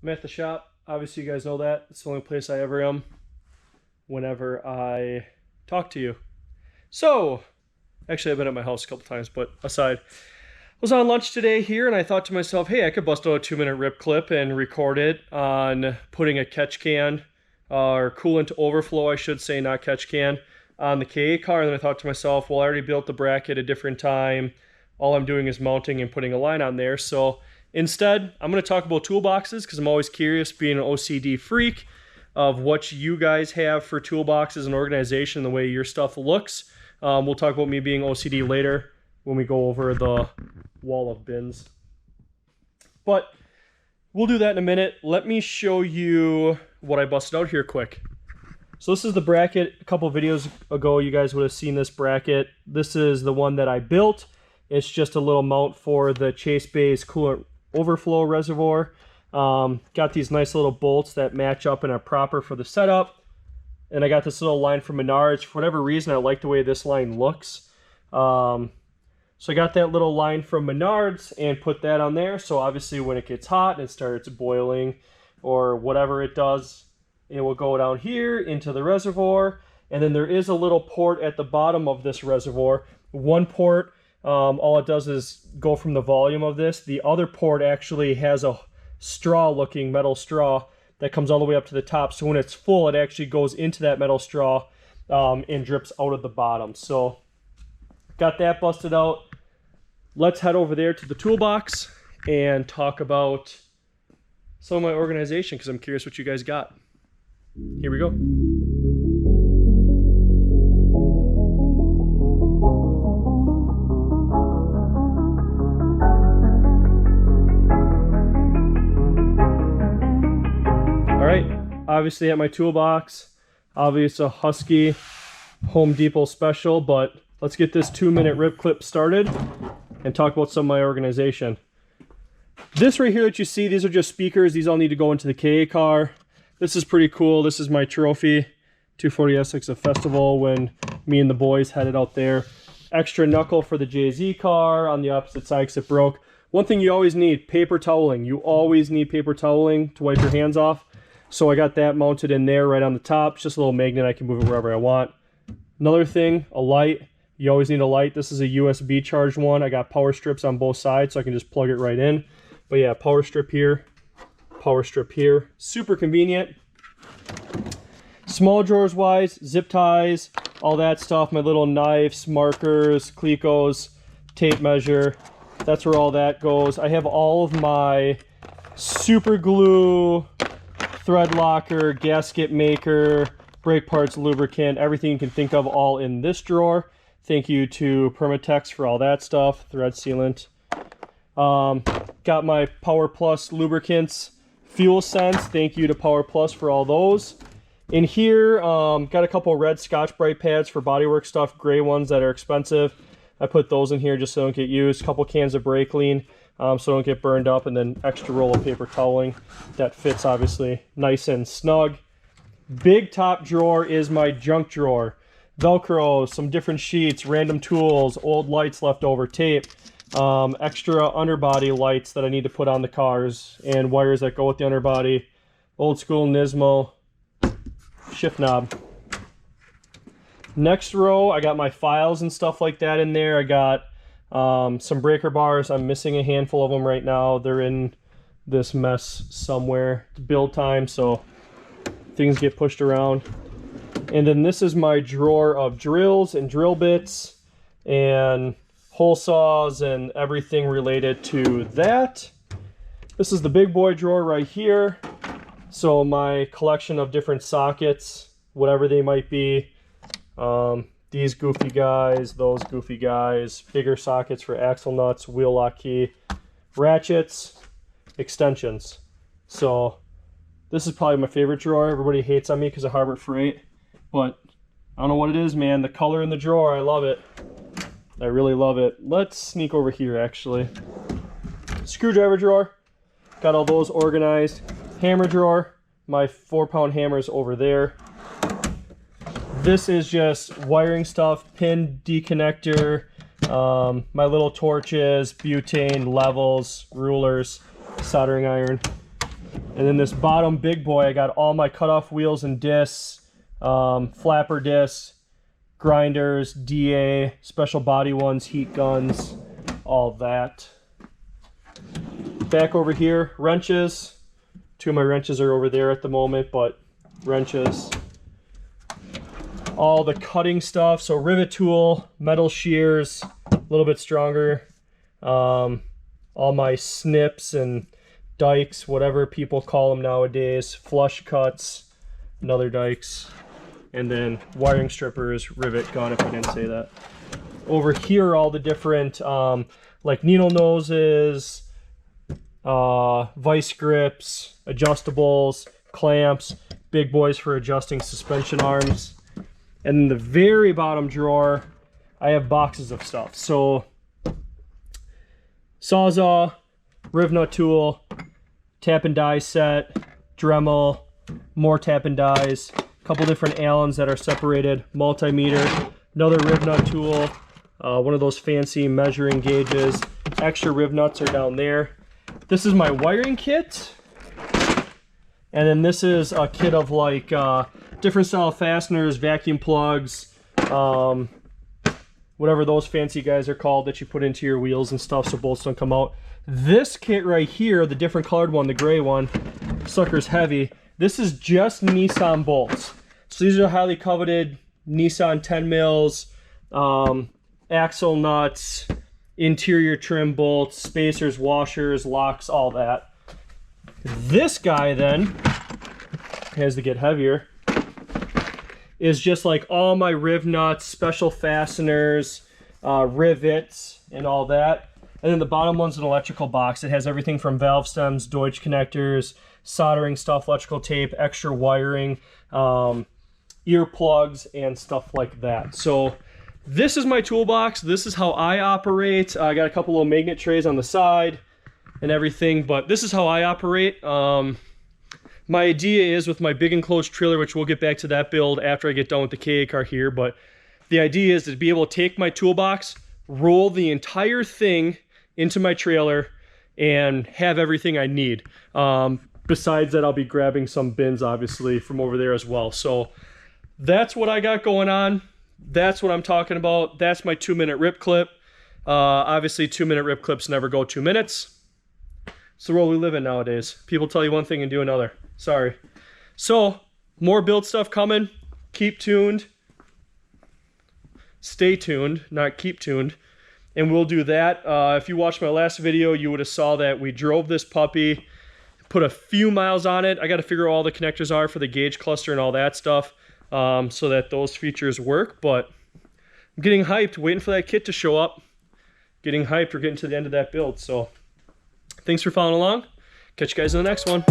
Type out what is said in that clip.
I'm at the shop. Obviously, you guys know that. It's the only place I ever am whenever I talk to you. So, actually, I've been at my house a couple times, but aside. I was on lunch today here, and I thought to myself, hey, I could bust out a 2-minute rip clip and record it on putting a catch can, or coolant overflow, I should say, not catch can, on the KA car. And then I thought to myself, well, I already built the bracket a different time. All I'm doing is mounting and putting a line on there. So instead, I'm going to talk about toolboxes because I'm always curious, being an OCD freak, of what you guys have for toolboxes and organization, the way your stuff looks. We'll talk about me being OCD later when we go over the wall of bins. But we'll do that in a minute. Let me show you what I busted out here quick. So this is the bracket. A couple videos ago, you guys would have seen this bracket. This is the one that I built. It's just a little mount for the Chase Bay's coolant overflow reservoir. Got these nice little bolts that match up and are proper for the setup. And I got this little line from Menards. For whatever reason, I like the way this line looks. So I got that little line from Menards and put that on there. So obviously when it gets hot and it starts boiling or whatever it does, it will go down here into the reservoir. And then there is a little port at the bottom of this reservoir. One port, all it does is go from the volume of this. The other port actually has a straw looking metal straw that comes all the way up to the top. So when it's full, it actually goes into that metal straw and drips out of the bottom. So got that busted out. Let's head over there to the toolbox and talk about some of my organization because I'm curious what you guys got. Here we go. All right, obviously at my toolbox, obviously a Husky Home Depot special, but let's get this 2-minute rip clip started and talk about some of my organization. This right here that you see, these are just speakers. These all need to go into the KA car. This is pretty cool. This is my trophy 240SX festival when me and the boys headed out there. Extra knuckle for the JZ car on the opposite side because it broke. One thing you always need, paper toweling. You always need paper toweling to wipe your hands off. So I got that mounted in there right on the top. It's just a little magnet. I can move it wherever I want. Another thing, a light. You always need a light. This is a USB charged one. I got power strips on both sides so I can just plug it right in. But yeah, power strip here, power strip here. Super convenient. Small drawers wise, zip ties, all that stuff. My little knives, markers, Clecos, tape measure. That's where all that goes. I have all of my super glue, thread locker, gasket maker, brake parts, lubricant, everything you can think of all in this drawer. Thank you to Permatex for all that stuff, thread sealant. Got my Power Plus lubricants, fuel sense. Thank you to Power Plus for all those. In here, got a couple red Scotch-Brite pads for bodywork stuff, gray ones that are expensive. I put those in here just so they don't get used. A couple cans of brake lean so they don't get burned up, and then extra roll of paper toweling that fits obviously nice and snug. Big top drawer is my junk drawer. Velcro, some different sheets, random tools, old lights left over, tape, extra underbody lights that I need to put on the cars, and wires that go with the underbody, old school Nismo shift knob. Next row, I got my files and stuff like that in there. I got some breaker bars. I'm missing a handful of them right now. They're in this mess somewhere. It's build time, so things get pushed around. And then this is my drawer of drills and drill bits and hole saws and everything related to that. This is the big boy drawer right here. So my collection of different sockets, whatever they might be. These goofy guys, those goofy guys, bigger sockets for axle nuts, wheel lock key, ratchets, extensions. So this is probably my favorite drawer. Everybody hates on me because of Harbor Freight. But I don't know what it is, man. The color in the drawer, I love it. I really love it. Let's sneak over here, actually. Screwdriver drawer. Got all those organized. Hammer drawer. My 4-pound hammer is over there. This is just wiring stuff. Pin deconnector. My little torches, butane, levels, rulers, soldering iron. And then this bottom big boy, I got all my cutoff wheels and discs, flapper discs, grinders, DA, special body ones, heat guns, all that. Back over here, wrenches. 2 of my wrenches are over there at the moment, but wrenches. All the cutting stuff, so rivet tool, metal shears, a little bit stronger. All my snips and dikes, whatever people call them nowadays, flush cuts, another dikes, and then wiring strippers, rivet gun, if I didn't say that. Over here are all the different like needle noses, vice grips, adjustables, clamps, big boys for adjusting suspension arms. And in the very bottom drawer, I have boxes of stuff. So Sawzall, riv nut tool, tap and die set, Dremel, more tap and dies, a couple different Allens that are separated, multimeter, another riv nut tool, one of those fancy measuring gauges, extra riv nuts are down there. This is my wiring kit. And then this is a kit of like different style fasteners, vacuum plugs, whatever those fancy guys are called that you put into your wheels and stuff so bolts don't come out. This kit right here, the different colored one, the gray one, sucker's heavy. This is just Nissan bolts. So these are highly coveted Nissan 10 mils, axle nuts, interior trim bolts, spacers, washers, locks, all that. This guy then, has to get heavier, is just like all my riv nuts, special fasteners, rivets, and all that. And then the bottom one's an electrical box. It has everything from valve stems, Deutsch connectors, soldering stuff, electrical tape, extra wiring, earplugs, and stuff like that. So this is my toolbox. This is how I operate. I got a couple little magnet trays on the side and everything, but this is how I operate. My idea is with my big enclosed trailer, which we'll get back to that build after I get done with the KA car here, but the idea is to be able to take my toolbox, roll the entire thing into my trailer, and have everything I need. Besides that, I'll be grabbing some bins, obviously, from over there as well. So that's what I got going on. That's what I'm talking about. That's my 2-minute rip clip. Obviously, 2-minute rip clips never go 2 minutes. It's the world we live in nowadays. People tell you one thing and do another. Sorry. So, more build stuff coming. Keep tuned. Stay tuned, not keep tuned. And we'll do that. If you watched my last video, you would have saw that we drove this puppy, put a few miles on it. I got to figure out all the connectors are for the gauge cluster and all that stuff, so that those features work. But I'm getting hyped, waiting for that kit to show up. Getting hyped, we're getting to the end of that build. So thanks for following along. Catch you guys in the next one.